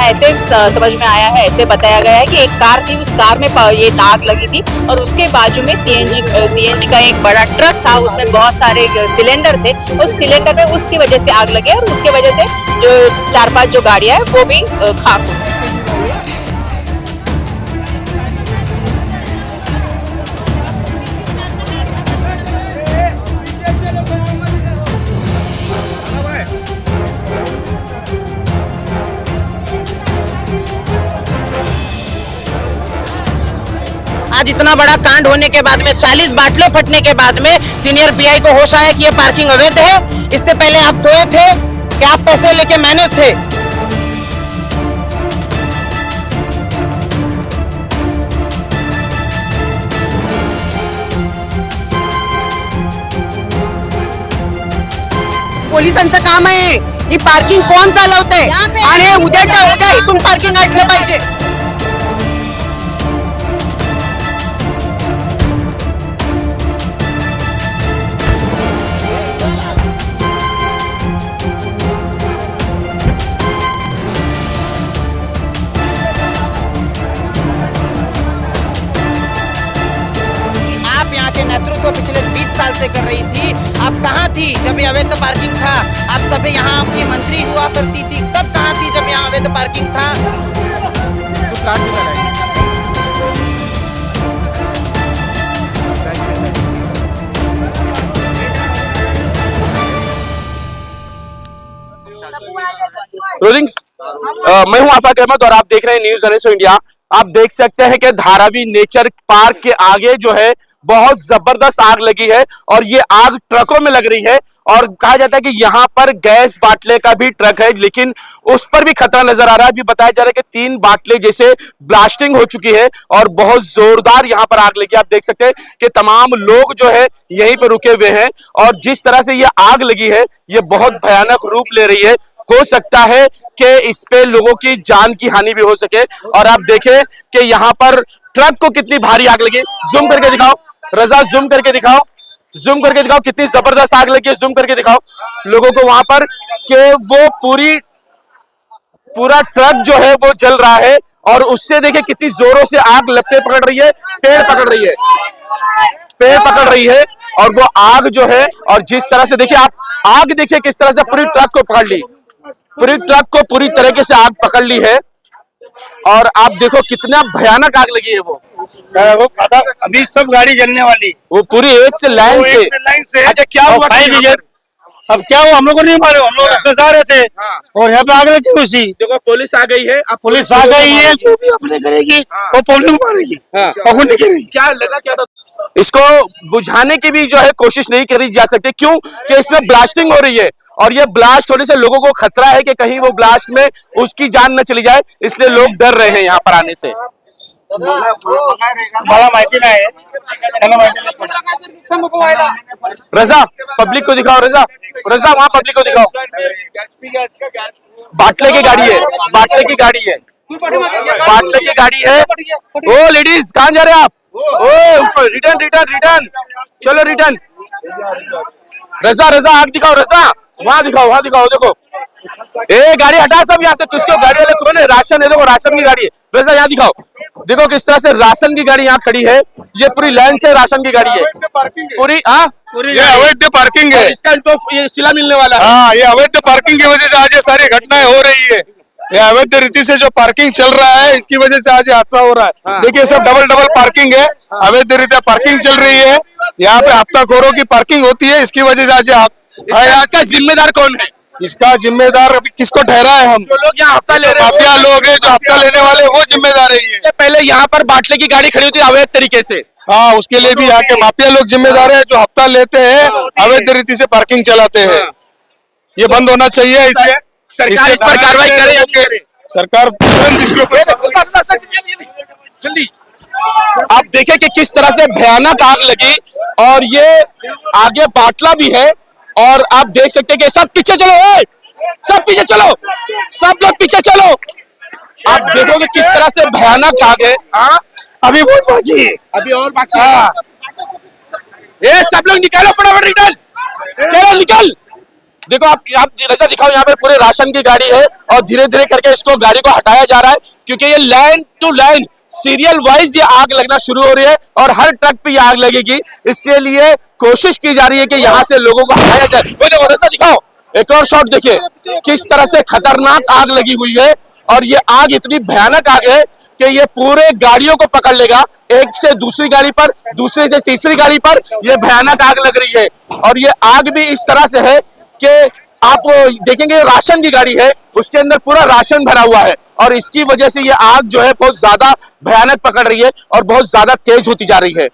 ऐसे समझ में आया है, ऐसे बताया गया है कि एक कार थी, उस कार में ये आग लगी थी और उसके बाजू में सीएनजी का एक बड़ा ट्रक था, उसमें बहुत सारे सिलेंडर थे। उस सिलेंडर में उसकी वजह से आग लगी और उसके वजह से जो 4-5 जो गाड़ियां है वो भी खाक हो गई। आज इतना बड़ा कांड होने के बाद में 40 बाटले फटने के बाद में सीनियर पीआई को होश आया कि ये पार्किंग अवैध है। इससे पहले आप सोए थे कि आप पैसे लेके मैनेज थे? पोलिसांचं काम आहे ही पार्किंग कोण चालवते आणि उद्याच्या उद्या इथून पार्किंग हटलं पाहिजे। आप यहाँ के नेतृत्व पिछले 20 साल से कर रही थी, आप कहाँ थी जब ये अवैध पार्किंग था? आप तब यहाँ आपकी मंत्री हुआ करती थी, तब कहाँ थी जब यहाँ अवैध पार्किंग था? रोलिंग। मैं हूं आफाक अहमद और आप देख रहे हैं न्यूज जनरेशन इंडिया। आप देख सकते हैं कि धारावी नेचर पार्क के आगे जो है बहुत जबरदस्त आग लगी है और ये आग ट्रकों में लग रही है और कहा जाता है कि यहाँ पर गैस बाटले का भी ट्रक है, लेकिन उस पर भी खतरा नजर आ रहा है। अभी बताया जा रहा है कि 3 बाटले जैसे ब्लास्टिंग हो चुकी है और बहुत जोरदार यहाँ पर आग लगी। आप देख सकते हैं कि तमाम लोग जो है यहीं पर रुके हुए हैं और जिस तरह से ये आग लगी है ये बहुत भयानक रूप ले रही है। हो सकता है कि इस पे लोगों की जान की हानि भी हो सके। और आप देखें कि यहाँ पर ट्रक को कितनी भारी आग लगी। जूम करके दिखाओ रजा, जूम करके दिखाओ, जूम करके दिखाओ कितनी जबरदस्त आग लगी है। जूम करके दिखाओ लोगों को वहां पर कि वो पूरा ट्रक जो है वो जल रहा है और उससे देखिए कितनी जोरों से आग लपटे पकड़ रही है, पेड़ पकड़ रही है, पेड़ पकड़ रही है और वो आग जो है और जिस तरह से देखिए आप आग देखिए किस तरह से पूरी ट्रक को पकड़ ली, पूरी ट्रक को पूरी तरीके से आग पकड़ ली है और आप देखो कितना भयानक आग लगी है। वो अभी सब गाड़ी जलने वाली, वो पूरी एक से लाइन से। अच्छा क्या हुआ? अब क्या हुआ हम लोग को नहीं मालूम, हम लोग रास्ते से आ रहे थे और यहाँ पे आग लगी उसी। देखो पुलिस आ गई है, अब पुलिस आ गई है, जो भी अपने करेगी वो पुलिस को मारेगी, पकड़ नहीं करेगी। क्या लगा क्या था? इसको बुझाने की भी जो है कोशिश नहीं करी जा सकती, क्यों कि इसमें ब्लास्टिंग हो रही है और ये ब्लास्ट होने से लोगों को खतरा है कि कहीं वो ब्लास्ट में उसकी जान न चली जाए, इसलिए लोग डर रहे हैं यहाँ पर आने से। मला माहिती नाही, रजा पब्लिक को दिखाओ, रजा रजा वहां पब्लिक को दिखाओ। बाटले की गाड़ी है, बाटले की गाड़ी है, बाटले की गाड़ी है। ओ लेडीज कहाँ जा रहे हैं आप? ओ रिटर्न रिटर्न रिटर्न, चलो रिटर्न। रजा रजा आग दिखाओ, रजा वहां दिखाओ, वहां दिखाओ। देखो ए गाड़ी हटा सब यहाँ से, किसको गाड़ी वाले कौन है? राशन है, देखो राशन की गाड़ी है। रजा यहाँ दिखाओ, देखो किस तरह से राशन की गाड़ी यहाँ खड़ी है, ये पूरी लाइन से राशन की गाड़ी है पूरी। हाँ ये अवैध पार्किंग है, इसका इनको ये सिला मिलने वाला है। हाँ ये अवैध पार्किंग की वजह से आज ये सारी घटनाएं हो रही है। ये अवैध रीति से जो पार्किंग चल रहा है इसकी वजह से आज हादसा हो रहा है। देखिए सब डबल डबल पार्किंग है, अवैध रीति पार्किंग चल रही है, यहाँ पे हफ्ताखोरों की पार्किंग होती है, इसकी वजह से आज इसका जिम्मेदार कौन है? इसका जिम्मेदार अभी किसको ठहरा है? हम जो लोग यहाँ हफ्ता ले रहे हैं, माफिया लोग हैं जो हफ्ता लेने वाले, वो जिम्मेदार है। ये पहले यहाँ पर बाटले की गाड़ी खड़ी होती है अवैध तरीके से। हाँ उसके लिए भी यहाँ के माफिया लोग जिम्मेदार है जो हफ्ता लेते हैं, अवैध रीति से पार्किंग चलाते हैं। ये बंद होना चाहिए। इससे सरकार इस पर कार्रवाई करे या नहीं करे? सरकार तुरंत इसके ऊपर जल्दी। आप देखें कि किस तरह से भयानक आग लगी और ये आगे बाटला भी है और आप देख सकते हैं कि सब पीछे चलो, सब पीछे चलो, सब लोग पीछे चलो। आप देखोगे किस तरह से भयानक आग है। अभी बहुत बाकी है, अभी और बाकी है। ये सब लोग निकालो फटाफट, निकल, चलो निकल। देखो आप रजा दिखाओ, यहाँ पे पूरे राशन की गाड़ी है और धीरे धीरे करके इसको गाड़ी को हटाया जा रहा है क्योंकि ये line to line serial wise ये आग लगना शुरू हो रही है और हर ट्रक पे ये आग लगेगी। इसके लिए कोशिश की जा रही है कि यहाँ से लोगों को हटाया जाए। वो देखो रजा दिखाओ, एक और शॉट देखिए किस तरह से खतरनाक आग लगी हुई है और ये आग इतनी भयानक आग है कि ये पूरे गाड़ियों को पकड़ लेगा, एक से दूसरी गाड़ी पर, दूसरी से तीसरी गाड़ी पर ये भयानक आग लग रही है। और ये आग भी इस तरह से है कि आप देखेंगे राशन की गाड़ी है, उसके अंदर पूरा राशन भरा हुआ है और इसकी वजह से ये आग जो है बहुत ज्यादा भयानक पकड़ रही है और बहुत ज्यादा तेज होती जा रही है।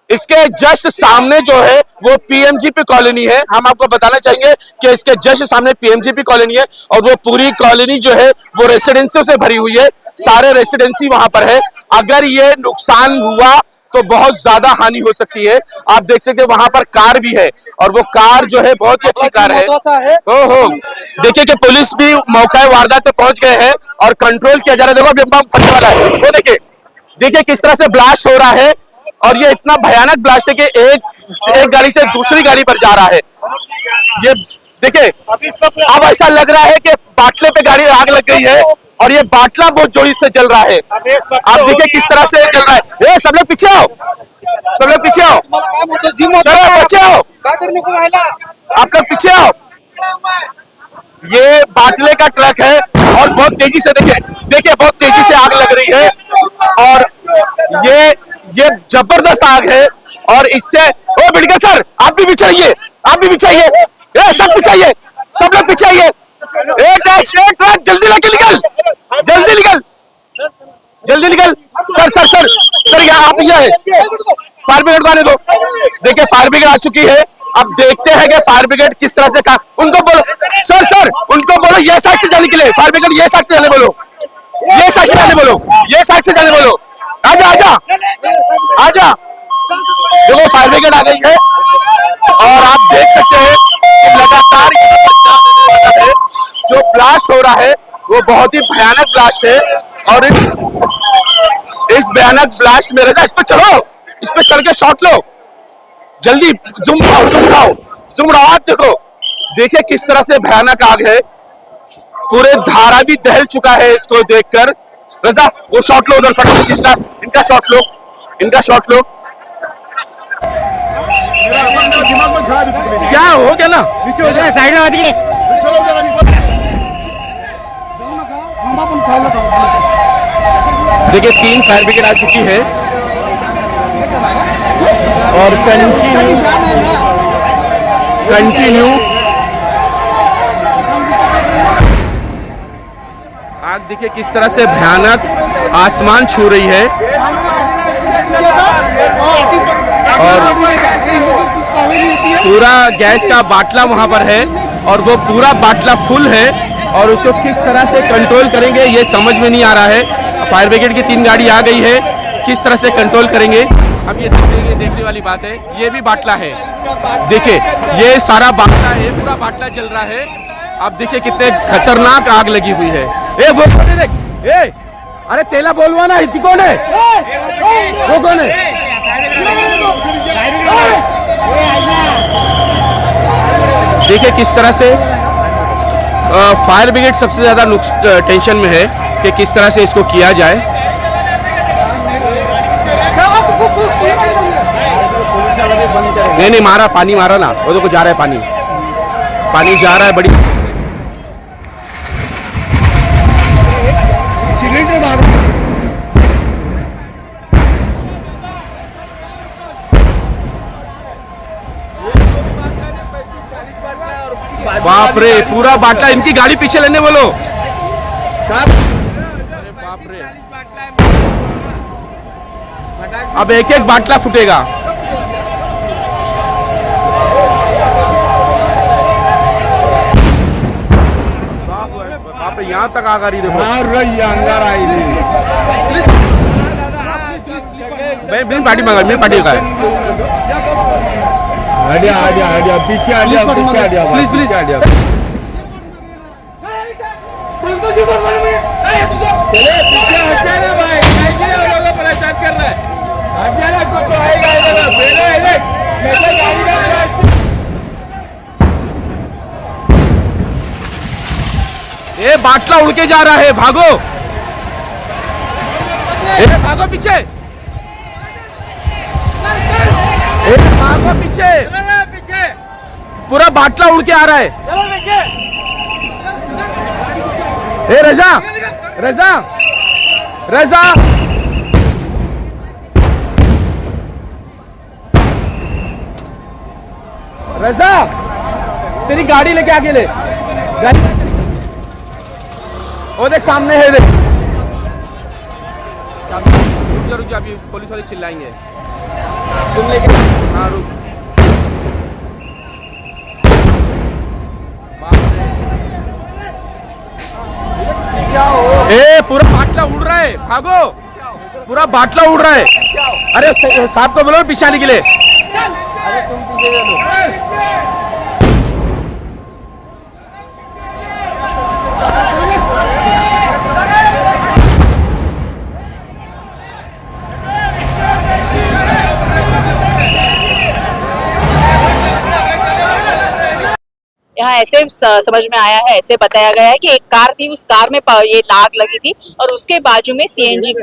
इसके जस्ट सामने जो है वो पीएमजीपी कॉलोनी है। हम आपको बताना चाहेंगे कि इसके जस्ट सामने पीएमजीपी कॉलोनी है और वो पूरी कॉलोनी जो है वो रेसिडेंसियों से भरी हुई है, सारे रेसिडेंसी वहां पर है। अगर ये नुकसान हुआ तो बहुत ज्यादा हानि हो सकती है। आप देख सकते हैं वहां पर कार भी है और वो कार जो है बहुत ही अच्छी कार है। ओहो, देखिए कि पुलिस भी मौका वारदात पे पहुंच गए हैं और कंट्रोल किया जा रहा है। देखो बम फटने वाला है, वो देखिए किस तरह से ब्लास्ट हो रहा है और ये इतना भयानक ब्लास्ट है कि एक गाड़ी से दूसरी गाड़ी पर जा रहा है। ये देखिए अब ऐसा लग रहा है कि बाटले पे गाड़ी आग लग गई है और ये बाटला बहुत जोरी से जल रहा है। आप देखिए किस तरह से चल रहा है। सब लोग पीछे आओ, सब लोग पीछे आओ, चलो पीछे आओ, आप लोग पीछे आओ। ये बाटले का ट्रक है और बहुत तेजी से देखिए बहुत तेजी से आग लग रही है और ये जबरदस्त आग है और इससे ओ बिड़कर सर आप भी बिछाइए, आप भी बिछाइए, सब बिछाइए, सब लोग बिछाइए। ट्रक जल्दी लेके निकल, जल्दी निकल, जल्दी निकल। सर यहाँ आप ये फायर ब्रिगेड को आने दो। देखिए फायर ब्रिगेड आ चुकी है। अब देखते हैं कि फायर ब्रिगेड किस तरह से उनको बोलो सर उनको बोलो ये साइड से जाने के लिए, फायर ब्रिगेड ये साइड से जाने बोलो, ये साइड से जाने बोलो, ये साइड से जाने बोलो। आजा आजा आजा। देखो फायर ब्रिगेड आ गई है और आप देख सकते हैं कि लगातार जो ब्लास्ट हो रहा है वो बहुत ही भयानक ब्लास्ट है और इस भयानक ब्लास्ट में इस पे चलो, इस पे चल के शॉट लो, जल्दी जूम उड़ाओ। देखिए किस तरह से भयानक आग है, पूरे धारा भी दहल चुका है इसको देखकर। रजा वो शॉट लो उधर फटाफट, इनका शॉट लो, इनका शॉट लो। क्या हो गया ना, साइड में देखिए 3 फायर ब्रिगेड आ चुकी है और कंटिन्यू आग देखिए किस तरह से भयानक आसमान छू रही है और पूरा गैस का बाटला वहां पर है और वो पूरा बाटला फुल है और उसको किस तरह से कंट्रोल करेंगे ये समझ में नहीं आ रहा है। फायर ब्रिगेड की 3 गाड़ी आ गई है, किस तरह से कंट्रोल करेंगे अब ये देखने वाली बात है। ये भी बाटला है, देखिए ये सारा बाटला है, पूरा बाटला जल रहा है। आप देखिए कितने खतरनाक आग लगी हुई है। वो देख, अरे तेला बोलवा ना, कौन है वो, कौन है? देखिए किस तरह से फायर ब्रिगेड सबसे ज्यादा टेंशन में है कि किस तरह से इसको किया जाए। नहीं मारा, पानी मारा ना, वो तो जा रहा है, पानी जा रहा है बड़ी। बाप रे, पूरा बाटला, इनकी गाड़ी पीछे लेने बोलो। अरे बाप रे, अब एक एक बाटला फूटेगा। बाप रे, यहाँ तक आग आ रही, देखो अंदर आई मेरी पार्टी मंगा, मेरी पार्टी का है। आडिया पीछे आडिया प्लीज प्लीज आडिया। चले पीछे हटे ना भाई, परेशान कर रहा है। कुछ आएगा इधर, ये बाटला उड़ के जा रहा है, भागो, भागो पीछे, भागो पीछे, पूरा बाटला उड़ के आ रहा है। रजा, रजा, रजा, रजा, तेरी गाड़ी लेके आगे ले, वो देख सामने है, देख। रुक जा, अभी पुलिस वाले चिल्लाएंगे। तुम लेके, हाँ रुक। पूरा बाटला उड़ रहा है, भागो, पूरा बाटला उड़ रहा है। अरे साहब को बोलो पीछे आने के लिए। अरे तुम पीछे यहाँ ऐसे समझ में आया है, ऐसे बताया गया है कि एक कार थी, उस कार में ये आग लगी थी और उसके बाजू में सीएनजी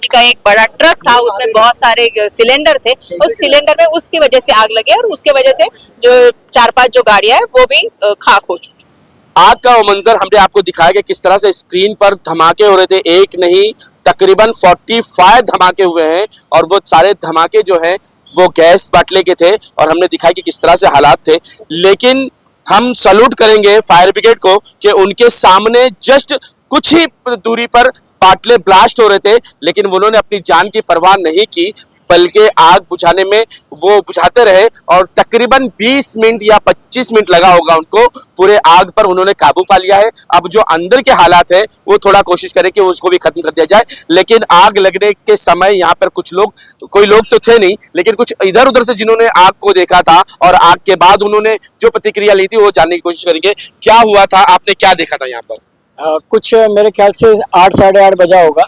का एक बड़ा ट्रक था, उसमें बहुत सारे सिलेंडर थे। उस सिलेंडर में उसकी वजह से आग लगी और उसके वजह से जो 4-5 जो गाड़ियां है वो भी खाक हो चुकी। आग का वो मंजर हमने आपको दिखाया कि किस तरह से स्क्रीन पर धमाके हो रहे थे। एक नहीं, तकरीबन 45 धमाके हुए हैं और वो सारे धमाके जो हैं वो गैस बाटले के थे और हमने दिखाया कि किस तरह से हालात थे। लेकिन हम सैल्यूट करेंगे फायर ब्रिगेड को कि उनके सामने जस्ट कुछ ही दूरी पर बाटले ब्लास्ट हो रहे थे, लेकिन उन्होंने अपनी जान की परवाह नहीं की, बल्कि आग बुझाने में वो बुझाते रहे और तकरीबन 20 मिनट या 25 मिनट लगा होगा उनको, पूरे आग पर उन्होंने काबू पा लिया है। अब जो अंदर के हालात है वो थोड़ा कोशिश करें कि उसको भी खत्म कर दिया जाए। लेकिन आग लगने के समय यहाँ पर कुछ लोग, कोई लोग तो थे नहीं, लेकिन कुछ इधर उधर से जिन्होंने आग को देखा था और आग के बाद उन्होंने जो प्रतिक्रिया ली थी वो जानने की कोशिश करेंगे। क्या हुआ था, आपने क्या देखा था यहाँ पर? कुछ मेरे ख्याल से 8 साढ़े 8 बजा होगा।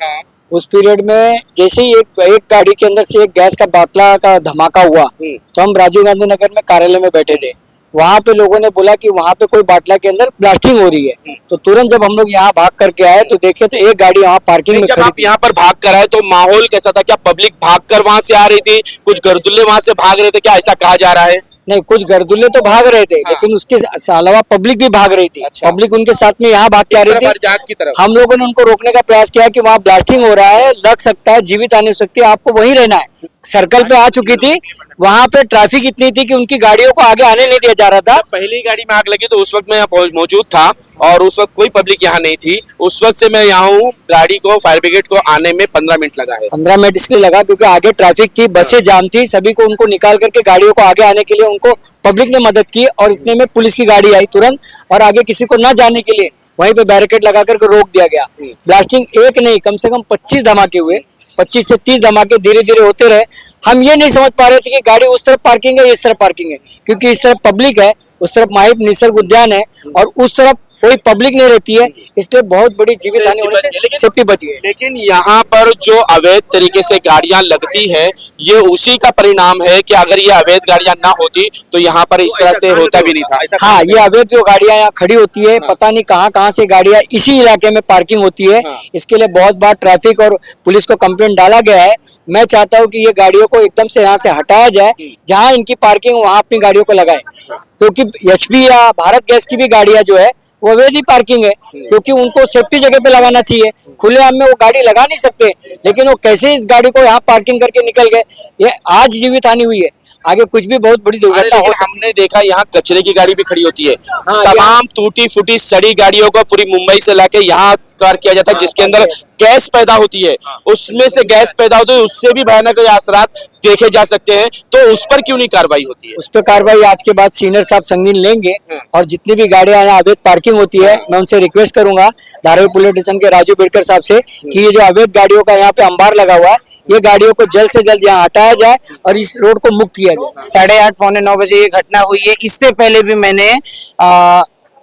उस पीरियड में जैसे ही एक गाड़ी के अंदर से एक गैस का बाटला का धमाका हुआ तो हम राजीव गांधी नगर में कार्यालय में बैठे थे। वहाँ पे लोगों ने बोला कि वहाँ पे कोई बाटला के अंदर ब्लास्टिंग हो रही है। तो तुरंत जब हम लोग यहाँ भाग करके आए तो देखे तो एक गाड़ी यहाँ पार्किंग में जब आप यहाँ पर भाग कर आए तो माहौल कैसा था? क्या पब्लिक भाग कर वहां से आ रही थी? कुछ गर्दुल्ले वहां से भाग रहे थे, क्या ऐसा कहा जा रहा है? नहीं, कुछ गर्दुल्ले तो भाग रहे थे, लेकिन उसके अलावा पब्लिक भी भाग रही थी। अच्छा। पब्लिक उनके साथ में यहाँ भाग के आ रही जाग की थी। तरफ हम लोगों ने उनको रोकने का प्रयास किया कि वहाँ ब्लास्टिंग हो रहा है, लग सकता है, जीवित हानि हो सकती है, आपको वहीं रहना है। सर्कल पे आ चुकी थी, वहाँ पे ट्रैफिक इतनी थी कि उनकी गाड़ियों को आगे आने नहीं दिया जा रहा था। पहली गाड़ी में आग लगी तो उस वक्त मैं यहाँ मौजूद था और उस वक्त कोई पब्लिक यहाँ नहीं थी। उस वक्त से मैं यहाँ हूँ। गाड़ी को, फायर ब्रिगेड को आने में 15 मिनट लगा है। 15 मिनट इसलिए लगा क्योंकि आगे ट्रैफिक थी, बसें जाम थी, सभी को उनको निकाल करके गाड़ियों को आगे आने के लिए उनको पब्लिक ने मदद की और इतने में पुलिस की गाड़ी आई तुरंत और आगे किसी को न जाने के लिए वहीं पे बैरिकेड लगा करके रोक दिया गया। ब्लास्टिंग एक नहीं, कम से कम 25 धमाके हुए, 25 से 30 धमाके धीरे धीरे होते रहे। हम ये नहीं समझ पा रहे थे कि गाड़ी उस तरफ पार्किंग है, इस तरफ पार्किंग है, क्योंकि इस तरफ पब्लिक है, उस तरफ माहिब निसर्ग उद्यान है और उस तरफ कोई पब्लिक नहीं रहती है, इसलिए बहुत बड़ी जीवित हानि होने से सेफ्टी बच गई। लेकिन यहाँ पर जो अवैध तरीके से गाड़ियां लगती है, ये उसी का परिणाम है कि अगर ये अवैध गाड़ियां ना होती तो यहाँ पर इस तरह से होता भी नहीं था। हाँ, ये अवैध जो गाड़ियां यहाँ खड़ी होती है, पता नहीं कहाँ से गाड़ियां इसी इलाके में पार्किंग होती है। इसके लिए बहुत बार ट्रैफिक और पुलिस को कंप्लेंट डाला गया है। मैं चाहता हूँ कि ये गाड़ियों को एकदम से यहाँ से हटाया जाए, जहाँ इनकी पार्किंग वहाँ अपनी गाड़ियों को लगाए, क्योंकि एचपी या भारत गैस की भी गाड़ियां जो है वो अवैध पार्किंग है, क्योंकि उनको सेफ्टी जगह पे लगाना चाहिए। खुलेआम में वो गाड़ी लगा नहीं सकते, लेकिन वो कैसे इस गाड़ी को यहाँ पार्किंग करके निकल गए। ये आज जीवित हानि हुई है, आगे कुछ भी बहुत बड़ी दुर्घटना हो। हमने देखा यहाँ कचरे की गाड़ी भी खड़ी होती है। तमाम टूटी फूटी सड़ी गाड़ियों को पूरी मुंबई से लाके यहाँ कार किया जाता है, जिसके अंदर गैस पैदा होती है, उसमें से गैस पैदा होती है, उससे भी भयानक असरात देखे जा सकते हैं। तो उस पर क्यों नहीं कार्रवाई होती है? उस पर कार्रवाई आज के बाद सीनियर साहब संगीन लेंगे और जितनी भी गाड़ियां यहाँ अवैध पार्किंग होती है, मैं उनसे रिक्वेस्ट करूंगा धारावी पुलिस स्टेशन के राजू बिरकर साहब से कि ये जो अवैध गाड़ियों का यहाँ पे अंबार लगा हुआ है, ये गाड़ियों को जल्द से जल्द यहाँ हटाया जाए और इस रोड को मुक्त किया जाए। 8:30 पौने 9 बजे ये घटना हुई है। इससे पहले भी मैंने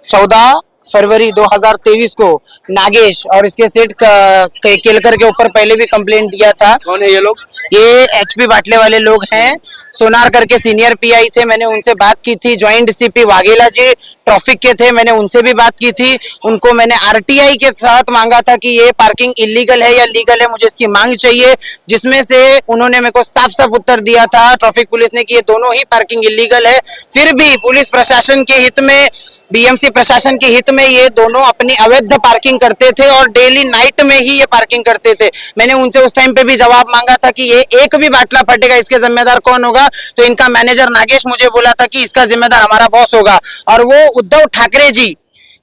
14 फरवरी 2023 को नागेश और इसके सेठ केलकर के ऊपर पहले भी कंप्लेंट दिया था। कौन है ये लोग? ये एचपी बाटले वाले लोग हैं, सोनार करके सीनियर पीआई थे, मैंने उनसे बात की थी। जॉइंट डीसीपी वाघेला जी ट्रैफिक के थे, मैंने उनसे भी बात की थी। उनको मैंने आरटीआई के साथ मांगा था कि ये पार्किंग इलीगल है या लीगल है, मुझे इसकी मांग चाहिए, जिसमें से उन्होंने मेरे को साफ साफ उत्तर दिया था ट्रैफिक पुलिस ने कि ये दोनों ही पार्किंग इलीगल है। फिर भी पुलिस प्रशासन के हित में, बीएमसी प्रशासन के हित में ये दोनों अपनी अवैध पार्किंग करते थे और डेली नाइट में ही ये पार्किंग करते थे। मैंने उनसे उस टाइम पे भी जवाब मांगा था कि ये एक भी बाटला फटेगा इसके जिम्मेदार कौन होगा, तो इनका मैनेजर नागेश मुझे बोला था कि इसका जिम्मेदार हमारा बॉस होगा। और वो उद्धव ठाकरे जी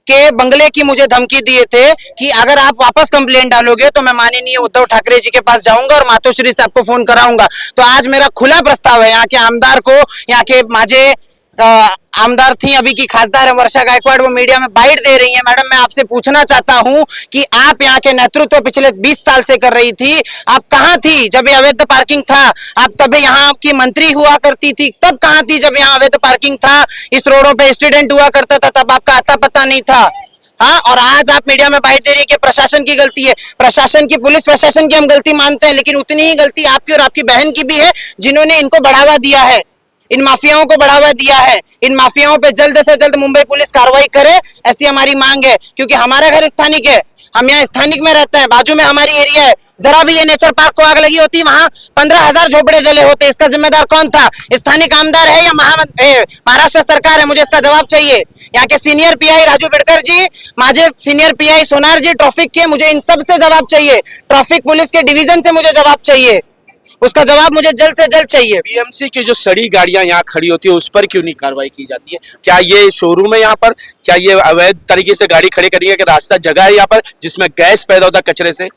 के बंगले की मुझे धमकी दिए थे कि अगर आप वापस कंप्लेंट डालोगे तो मैं माननीय उद्धव ठाकरे जी के पास जाऊंगा और मातोश्री साहब को फोन कराऊंगा। तो आज मेरा खुला प्रस्ताव है यहाँ के आमदार को, यहाँ के माझे आमदार थी, अभी की खासदार है वर्षा गायकवाड़, वो मीडिया में बाइट दे रही है। मैडम, मैं आपसे पूछना चाहता हूं कि आप यहाँ के नेतृत्व पिछले 20 साल से कर रही थी, आप कहां थी जब ये अवैध पार्किंग था? आप तब यहाँ की मंत्री हुआ करती थी, तब कहां थी जब यहाँ अवैध पार्किंग था? इस रोडों पे स्टूडेंट हुआ करता था, तब आपका आता पता नहीं था। हाँ, और आज आप मीडिया में बाइट दे रही है कि प्रशासन की गलती है। प्रशासन की, पुलिस प्रशासन की हम गलती मानते हैं, लेकिन उतनी ही गलती आपकी और आपकी बहन की भी है, जिन्होंने इनको बढ़ावा दिया है, इन माफियाओं को बढ़ावा दिया है। इन माफियाओं पे जल्द से जल्द मुंबई पुलिस कार्रवाई करे, ऐसी हमारी मांग है। क्योंकि हमारा घर स्थानिक है, हम यहाँ स्थानिक में रहते हैं, बाजू में हमारी एरिया है। जरा भी ये नेचर पार्क को आग लगी होती, वहां 15,000 झोपड़े जले होते। इसका जिम्मेदार कौन था? स्थानिक आमदार है या महाराष्ट्र सरकार है? मुझे इसका जवाब चाहिए। यहाँ के सीनियर पीआई राजू बिडकर जी, माझे सीनियर पीआई सोनार जी ट्रैफिक के, मुझे इन सब से जवाब चाहिए। ट्रैफिक पुलिस के डिवीजन से मुझे जवाब चाहिए, उसका जवाब मुझे जल्द से जल्द चाहिए। बीएमसी की जो सड़ी गाड़ियां यहाँ खड़ी होती है उस पर क्यों नहीं कार्रवाई की जाती है? क्या ये शोरूम है यहाँ पर? क्या ये अवैध तरीके से गाड़ी खड़ी करेंगे कि रास्ता जगह है यहाँ पर जिसमें गैस पैदा होता है कचरे से?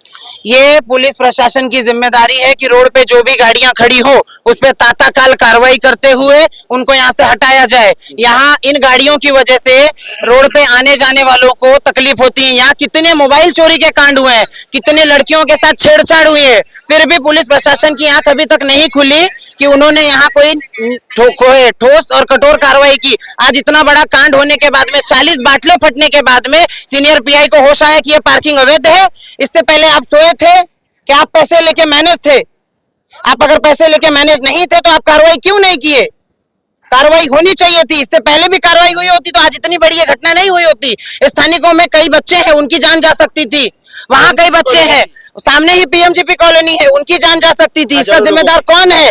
ये पुलिस प्रशासन की जिम्मेदारी है कि रोड पे जो भी गाड़ियां खड़ी हो उस पर तात्काल कार्रवाई करते हुए उनको यहाँ से हटाया जाए। यहाँ इन गाड़ियों की वजह से रोड पे आने जाने वालों को तकलीफ होती है। यहाँ कितने मोबाइल चोरी के कांड हुए हैं, कितने लड़कियों के साथ छेड़छाड़ हुई है, फिर भी पुलिस प्रशासन की आंख अभी तक नहीं खुली कि उन्होंने यहाँ कोई ठोस और कठोर कार्रवाई की। आज इतना बड़ा कांड होने के बाद में, 40 बाटले फटने के बाद में सीनियर पीआई को होश आया कि ये पार्किंग अवैध है। इससे पहले आप सोए थे कि आप पैसे लेके मैनेज थे? आप अगर पैसे लेके मैनेज नहीं थे तो आप कार्रवाई क्यों नहीं किए? कार्रवाई होनी चाहिए थी, इससे पहले भी कार्रवाई हुई होती तो आज इतनी बड़ी ये घटना नहीं हुई होती। स्थानिकों में कई बच्चे हैं, उनकी जान जा सकती थी। वहां कई बच्चे हैं, सामने ही पीएमजीपी कॉलोनी है, उनकी जान जा सकती थी। इसका जिम्मेदार कौन है?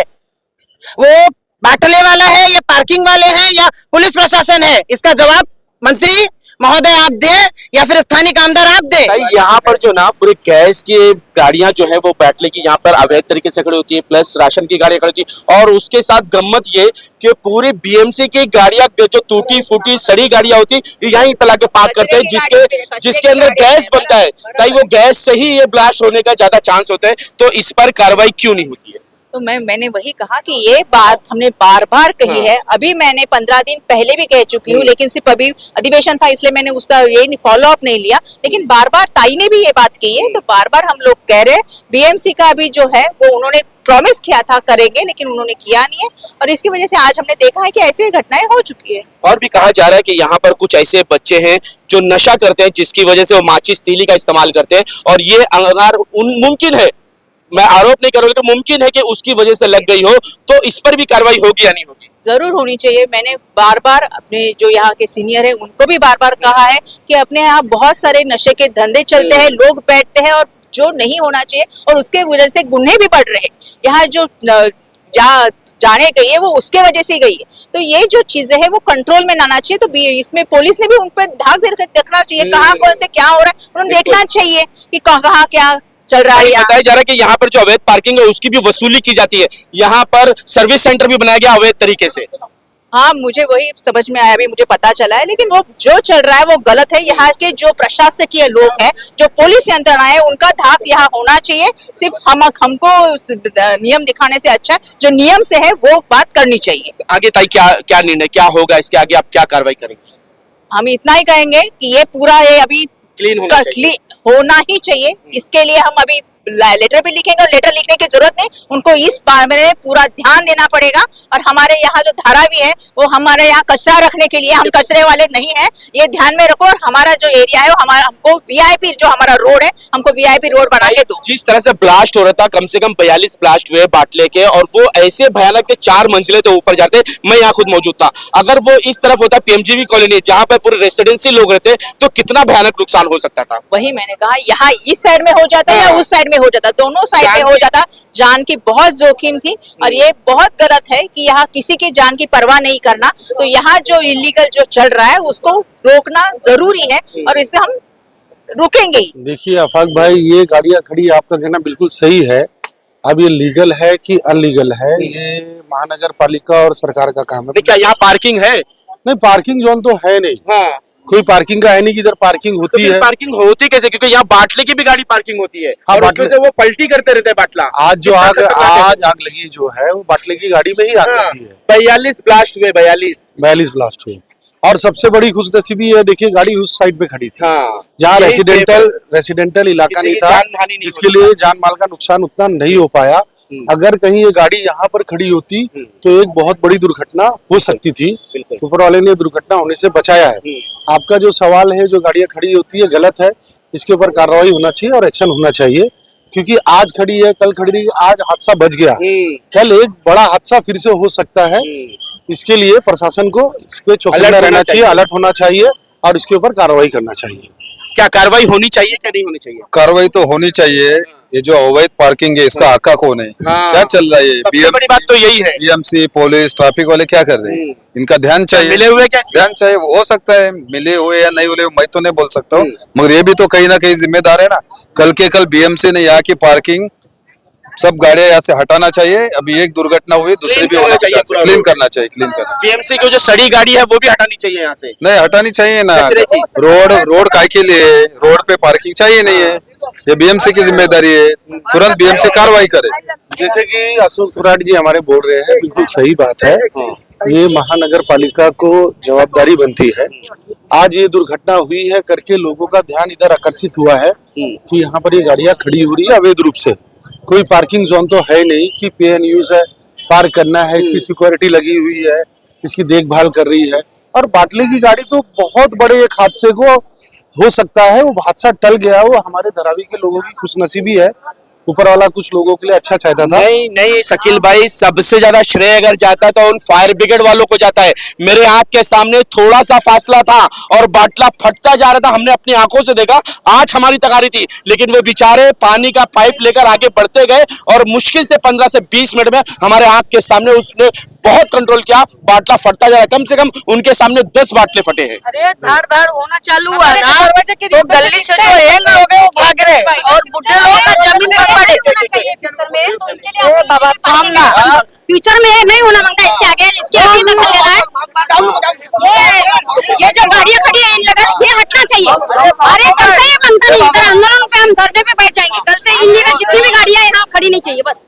वो बाटले वाला है या पार्किंग वाले हैं या पुलिस प्रशासन है? इसका जवाब मंत्री महोदय आप दे या फिर स्थानीय आमदार आप दे। यहाँ पर जो ना पूरी गैस की गाड़ियां जो है वो बैटले की यहाँ पर अवैध तरीके से खड़ी होती है, प्लस राशन की गाड़ियां खड़ी होती है। और उसके साथ गम्मत ये कि पूरी बीएमसी की गाड़ियां जो टूटी फूटी सड़ी गाड़ियां होती है यहीं पे लाके पार्क करते हैं, जिसके अंदर गैस बनता है, ताकि वो गैस से ही ये ब्लास्ट होने का ज्यादा चांस होता है। तो इस पर कार्रवाई क्यों नहीं होती है? तो मैंने वही कहा कि ये बात हमने बार बार कही है। अभी मैंने 15 दिन पहले भी कह चुकी हूँ, लेकिन सिर्फ अभी अधिवेशन था इसलिए मैंने उसका ये फॉलो अप नहीं लिया। लेकिन बार बार ताई ने भी ये बात कही है, तो बार बार हम लोग कह रहे हैं। बीएमसी का भी जो है वो उन्होंने प्रॉमिस किया था करेंगे, लेकिन उन्होंने किया नहीं है, और इसकी वजह से आज हमने देखा है कि ऐसी घटनाएं हो चुकी है। और भी कहा जा रहा है कि यहाँ पर कुछ ऐसे बच्चे हैं जो नशा करते हैं, जिसकी वजह से वो माचिस तीली का इस्तेमाल करते हैं, और ये अगर मुमकिन है, मैं आरोप नहीं कर रहा हूं, मुमकिन है कि उसकी वजह से लग गई हो, तो इस पर भी कार्रवाई होगी या नहीं होगी? जरूर होनी चाहिए। मैंने बार बार अपने जो यहाँ के सीनियर हैं उनको भी बार बार कहा है कि अपने यहाँ बहुत सारे नशे के धंधे चलते हैं, लोग बैठते हैं, और जो नहीं होना चाहिए, और उसके वजह से गुन्हे भी बढ़ रहे हैं। यहाँ जो जाने गई है वो उसके वजह से गई है। तो ये जो चीजें है वो कंट्रोल में लाना चाहिए। तो इसमें पुलिस ने भी उन पर धाक देखना चाहिए, कहाँ कौन से क्या हो रहा है, उन्हें देखना चाहिए कि कहाँ क्या चल रहा है। बताया जा रहा है कि यहाँ पर जो अवैध पार्किंग है उसकी भी वसूली की जाती है। यहाँ पर सर्विस सेंटर भी बनाया गया अवैध तरीके से। हाँ, मुझे वही समझ में आया, अभी मुझे पता चला है, लेकिन वो जो चल रहा है वो गलत है। यहाँ के जो प्रशासकीय लोग हैं, जो पुलिस यंत्रणा है, उनका धाक यहाँ होना चाहिए। सिर्फ हमको नियम दिखाने से अच्छा जो नियम से है वो बात करनी चाहिए। आगे ताई क्या निर्णय क्या होगा, इसके आगे आप क्या कार्रवाई करेंगे? हम इतना ही कहेंगे कि ये पूरा ये अभी क्लीन होना ही चाहिए। इसके लिए हम अभी लेटर भी लिखेंगे और लेटर लिखने की जरूरत नहीं, उनको इस बारे में पूरा ध्यान देना पड़ेगा। और हमारे यहाँ जो धारावी है वो हमारे यहाँ कचरा रखने के लिए, हम कचरे वाले नहीं है, ये ध्यान में रखो। और हमारा जो एरिया है वो हमारा, हमको वीआईपी जो हमारा रोड है, हमको वीआईपी रोड बना के दो। जिस तरह से ब्लास्ट हो रहा था, कम से कम 42 ब्लास्ट हुए बाटले के, और वो ऐसे भयानक थे, 4 मंजिले तो ऊपर जाते। मैं यहाँ खुद मौजूद था। अगर वो इस तरफ होता पीएमजीवी कॉलोनी जहाँ पर पूरे रेसिडेंसी लोग रहते, तो कितना भयानक नुकसान हो सकता था। वही मैंने कहा, यहाँ इस साइड में हो जाता या उस साइड में हो जाता, दोनों साइड में हो जाता। जान की बहुत जोखिम थी और ये बहुत गलत है कि यहाँ किसी की जान की परवाह नहीं करना। तो यहाँ जो इलीगल जो चल रहा है उसको रोकना जरूरी है और इससे हम रुकेंगे ही। देखिए आफाक भाई, ये गाड़ियां खड़ी, आपका कहना बिल्कुल सही है। अब ये लीगल है कि अनलीगल है, ये महानगर पालिका और सरकार का काम है। क्या यहाँ पार्किंग है? नहीं, पार्किंग जोन तो है नहीं। हाँ। कोई पार्किंग का है नहीं कि इधर पार्किंग तो होती फिर है। पार्किंग होती कैसे? क्योंकि यहाँ बाटले की भी गाड़ी पार्किंग होती है, हाँ, और उसमें से वो पलटी करते रहते हैं बाटला। आज जो आग लगी जो है वो बाटले की गाड़ी में ही आग लगी है। 42 ब्लास्ट हुए, 42 ब्लास्ट हुए। और सबसे बड़ी खुशनसीबी है, देखिए गाड़ी उस साइड पे खड़ी थी जहाँ यही रेसिडेंटल इलाका नहीं था, जानहानि नहीं इसके लिए जान माल का नुकसान उतना नहीं हो पाया। अगर कहीं ये गाड़ी यहाँ पर खड़ी होती तो एक बहुत बड़ी दुर्घटना हो सकती थी। ऊपर वाले ने दुर्घटना होने से बचाया है। आपका जो सवाल है, जो गाड़ियां खड़ी होती है गलत है, इसके ऊपर कार्रवाई होना चाहिए और एक्शन होना चाहिए। क्योंकि आज खड़ी है, कल खड़ी है, आज हादसा बच गया, कल एक बड़ा हादसा फिर से हो सकता है। इसके लिए प्रशासन को इस पे चौकन्ना रहना चाहिए, अलर्ट होना चाहिए और इसके ऊपर कार्रवाई करना चाहिए। क्या कार्रवाई होनी चाहिए, क्या नहीं होनी चाहिए? कार्रवाई तो होनी चाहिए। ये जो अवैध पार्किंग है, इसका हक्का कौन है? क्या चल रहा है? सबसे बड़ी बात तो यही है। बीएमसी, पुलिस, ट्रैफिक वाले क्या कर रहे हैं? इनका ध्यान चाहिए। मिले हुए क्या? ध्यान चाहिए। हो सकता है मिले हुए या नहीं हुए, मैं तो नहीं बोल सकता हूँ, मगर ये भी तो कहीं ना कहीं जिम्मेदार है ना। कल के कल बीएमसी ने यहाँ की पार्किंग सब गाड़ियां यहाँ से हटाना चाहिए। अभी एक दुर्घटना हुई, दूसरी भी होना चाहिए, क्लीन करना चाहिए, क्लीन करना। बीएमसी की जो सड़ी गाड़ी है वो भी हटानी चाहिए यहाँ से। नहीं, हटानी चाहिए ना। रोड काय के लिए? रोड पे पार्किंग चाहिए नहीं है, ये बीएमसी की जिम्मेदारी है। तुरंत बीएमसी कार्रवाई करे। जैसे कि अशोक सुराट जी हमारे बोल रहे हैं, बिल्कुल सही बात है। ये महानगर पालिका को जवाबदारी बनती है। आज ये दुर्घटना हुई है करके लोगों का ध्यान इधर आकर्षित हुआ है कि यहाँ पर ये गाड़ियां खड़ी हो रही है अवैध रूप से। कोई पार्किंग जोन तो है नहीं कि पे एंड यूज है, पार्क करना है, इसकी सिक्योरिटी लगी हुई है, इसकी देखभाल कर रही है। और बाटले की गाड़ी तो बहुत बड़े एक हादसे को हो सकता है, वो हादसा टल गया, वो हमारे धारावी के लोगों की खुशनसीबी है। ऊपर वाला कुछ लोगों के लिए अच्छा चाहता था। नहीं नहीं शकील भाई, सबसे ज्यादा श्रेय अगर जाता तो उन फायर ब्रिगेड वालों को जाता है। मेरे आंख के सामने थोड़ा सा फासला था और बाटला फटता जा रहा था, हमने अपनी आंखों से देखा। आज हमारी तगारी थी, लेकिन वो बेचारे पानी का पाइप लेकर आगे बढ़ते गए और मुश्किल से 15 से 20 मिनट में हमारे आंख के सामने उसने बहुत कंट्रोल किया। बाटला फटता जा रहा है, कम से कम उनके सामने 10 बाटले फटे हैं। अरे धाड़ धाड़ होना चालू हुआ ना, तो गली से जो यंग लोग हैं वो भाग रहे और बुढ़े लोग का जमीन पर पड़े। फ्यूचर में तो इसके लिए बाबा थाम ना, फ्यूचर में नहीं होना मांगता, इसके आगे इसके आगे तक लेना है। ये जो गाड़ियां खड़ी है इन लगन, ये हटना चाहिए। अरे कल से ये बनता नहीं, इधर आंदोलन पे हम धरने पे बैठ जाएंगे। कल से इन जितनी भी गाड़ियां यहाँ खड़ी नहीं चाहिए बस।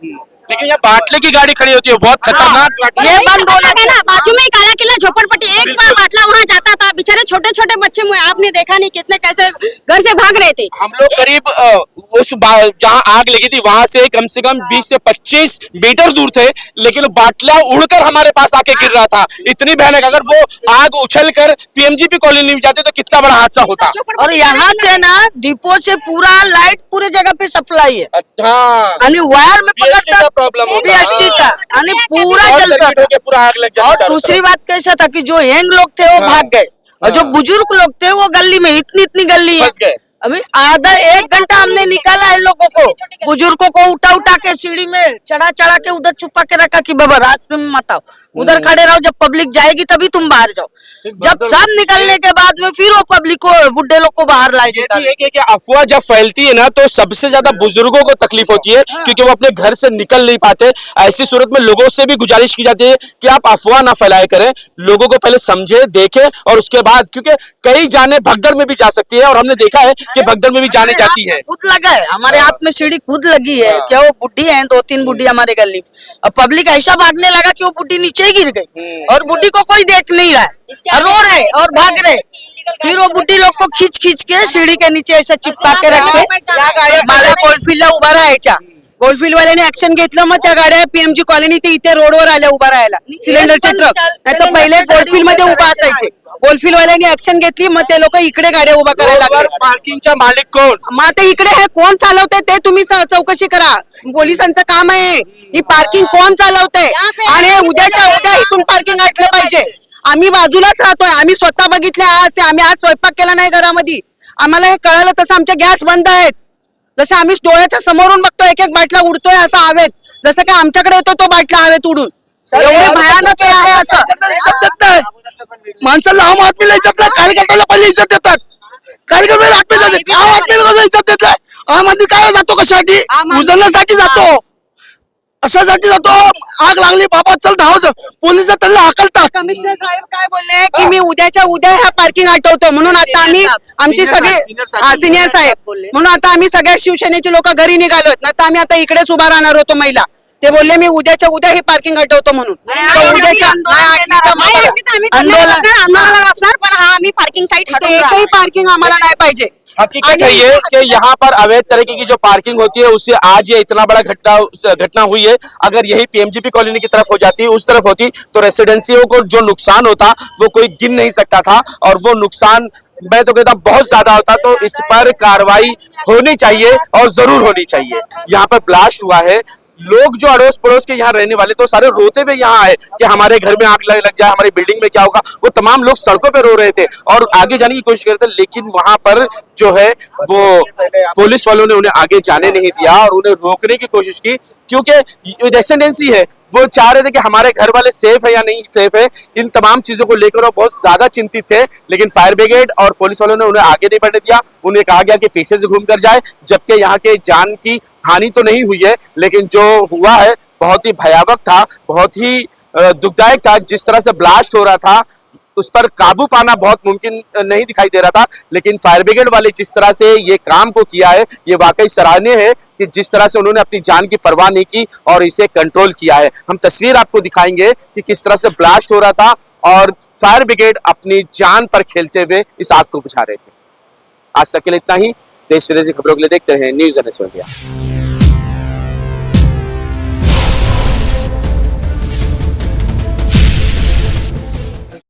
लेकिन यहाँ बाटले की गाड़ी खड़ी होती है, बहुत खतरनाक। ये बंद होना है ना। बाजू में काला किला झोपड़पट्टी, एक बार बाटला वहाँ जाता था, बेचारे छोटे छोटे बच्चे आपने देखा नहीं कितने कैसे घर से भाग रहे थे। हम लोग करीब उस जहाँ आग लगी थी वहां से कम 20 से 25 मीटर दूर थे, लेकिन बाटला उड़कर हमारे पास आके गिर रहा था। इतनी भयानक, अगर वो आग उछल कर पीएमजीपी कॉलोनी में जाते तो कितना बड़ा हादसा होता। और यहाँ से ना डिपो से पूरा लाइट पूरे जगह पे सप्लाई है, यानी वायर में पकड़ता प्रॉब्लम BST का, यानी पूरा जलता था। पूरा आग लग जाता। और दूसरी बात कैसा था कि जो यंग लोग थे वो भाग गए और जो बुजुर्ग लोग थे वो गली में, इतनी गली है, फंस गए। अभी आधा 1 घंटा हमने निकाला इन लोगों को, बुजुर्गों को उठा के सीढ़ी में चढ़ा के उधर छुपा के रखा कि बाबा रास्ते में मत आओ, उधर खड़े रहो, जब पब्लिक जाएगी तभी तुम बाहर जाओ। जब सब निकलने के बाद में फिर वो पब्लिक को, बुढ़े लोग को बाहर लाए। कि अफवाह जब फैलती है ना तो सबसे ज्यादा बुजुर्गों को तकलीफ होती है, क्योंकि वो अपने घर से निकल नहीं पाते। ऐसी सूरत में लोगों से भी गुजारिश की जाती है कि आप अफवाह ना फैलाया करें, लोगों को पहले समझे, देखें और उसके बाद, क्योंकि कई जाने भगदड़ में भी जा सकती है और हमने देखा है कि भगदड़ में भी जाने जाती है। खुद लगा है हमारे हाथ में, सीढ़ी खुद लगी है। क्या वो बुढ़ी है, 2-3 बुढ़ी हमारे गली में, और पब्लिक ऐसा भागने लगा कि वो बुढ़ी नीचे ही गिर गई और बुढ़ी को कोई देख नहीं रहा है, रो रहे और भाग रहे। फिर वो बुढ़ी लोग को खींच खींच के सीढ़ी के नीचे ऐसा चिपका के रखते या गाड्या मला गोल्डफील्डला उभा राहायच्या गोल्डफील्ड वाल्याने ऍक्शन घेतलं मग त्या गाड्या पीएमजी कॉलनी ते इथे रोडवर आल्या उभा राहायला सिलेंडरचे ट्रक नाही तर पहिले गोल्डफील्ड मध्ये उभा असायचे गोल्डफील्ड वाल्यांनी ऍक्शन घेतली मग ते लोक इकडे गाड्या उभा करायला लागले पार्किंगचा मालिक कोण मग आता इकडे हे कोण चालवते ते तुम्ही चौकशी करा पोलिसांचं काम आहे ही पार्किंग कोण चालवते आणि उद्याच्या उद्या इथून पार्किंग हटलं पाहिजे आम्ही बाजूलाच राहतोय आम्ही स्वतः बघितले आज ते आम्ही आज स्वयंपाक केला नाही घरामध्ये आम्हाला हे कळालं तसं आमचे गॅस बंद आहेत जसं आम्ही डोळ्याच्या समोरून बघतोय एक एक बाटला उडतोय असा हवेत जसं काय आमच्याकडे येतो तो बाटला हवेत उडून एवढे भयानक हे आहे असं माणसाला आम आदमीला इज्जत नाही कार्यकर्त्याला पहिले इज्जत देतात कार्यकर्त्याला आम आदमीला कसं इज्जत देत नाही आम आदमी काय जातो कशासाठी उजळण्यासाठी जातो अशासाठी जातो आग लागली बाबा चल धाव पोलिस त्यांना हाकलतात कमिशनर साहेब काय बोलले की मी उद्याच्या उद्या ह्या पार्किंग हटवतो म्हणून आता आम्ही आमची सगळे सिनियर साहेब म्हणून आता आम्ही सगळ्या शिवसेनेचे लोक घरी निघालोत ना तर आम्ही आता इकडेच उभा राहणार होतो महिला ते बोलले मी उद्याच्या उद्या ही पार्किंग हटवतो म्हणून आंदोलन असणार पण हा आम्ही पार्किंग साईट एकही पार्किंग आम्हाला नाही पाहिजे हकीकत है ये कि यहाँ पर अवैध तरीके की जो पार्किंग होती है उससे आज ये इतना बड़ा घटना हुई है अगर यही पीएमजीपी कॉलोनी की तरफ हो जाती उस तरफ होती तो रेसिडेंसियों को जो नुकसान होता वो कोई गिन नहीं सकता था और वो नुकसान मैं तो कहता बहुत ज्यादा होता तो इस पर कार्रवाई होनी चाहिए और जरूर होनी चाहिए यहाँ पर ब्लास्ट हुआ है लोग जो अड़ोस पड़ोस के यहाँ रहने वाले तो सारे रोते हुए यहाँ आए कि हमारे घर में आग लग जाए हमारी बिल्डिंग में क्या होगा वो तमाम लोग सड़कों पे रो रहे थे और आगे जाने की कोशिश कर रहे थे लेकिन वहां पर जो है वो पुलिस वालों ने उन्हें आगे जाने नहीं दिया और उन्हें रोकने की कोशिश की क्योंकि रेसिडेंसी है वो चाह रहे थे कि हमारे घर वाले सेफ है या नहीं सेफ है इन तमाम चीजों को लेकर वो बहुत ज्यादा चिंतित थे लेकिन फायर ब्रिगेड और पुलिस वालों ने उन्हें आगे नहीं बढ़ने दिया उन्हें कहा गया कि पीछे से घूम कर जाए जबकि यहाँ के जान की हानि तो नहीं हुई है लेकिन जो हुआ है बहुत ही भयावह था बहुत ही दुखदायक था जिस तरह से ब्लास्ट हो रहा था उस पर काबू पाना बहुत मुमकिन नहीं दिखाई दे रहा था लेकिन फायर ब्रिगेड वाले जिस तरह से ये काम को किया है ये वाकई सराहनीय है कि जिस तरह से उन्होंने अपनी जान की परवाह नहीं की और इसे कंट्रोल किया है हम तस्वीर आपको दिखाएंगे कि किस तरह से ब्लास्ट हो रहा था और फायर ब्रिगेड अपनी जान पर खेलते हुए इस आग को बुझा रहे थे। आज तक के लिए इतना ही। देश विदेश की खबरों के लिए देखते हैं न्यूज़ NS इंडिया।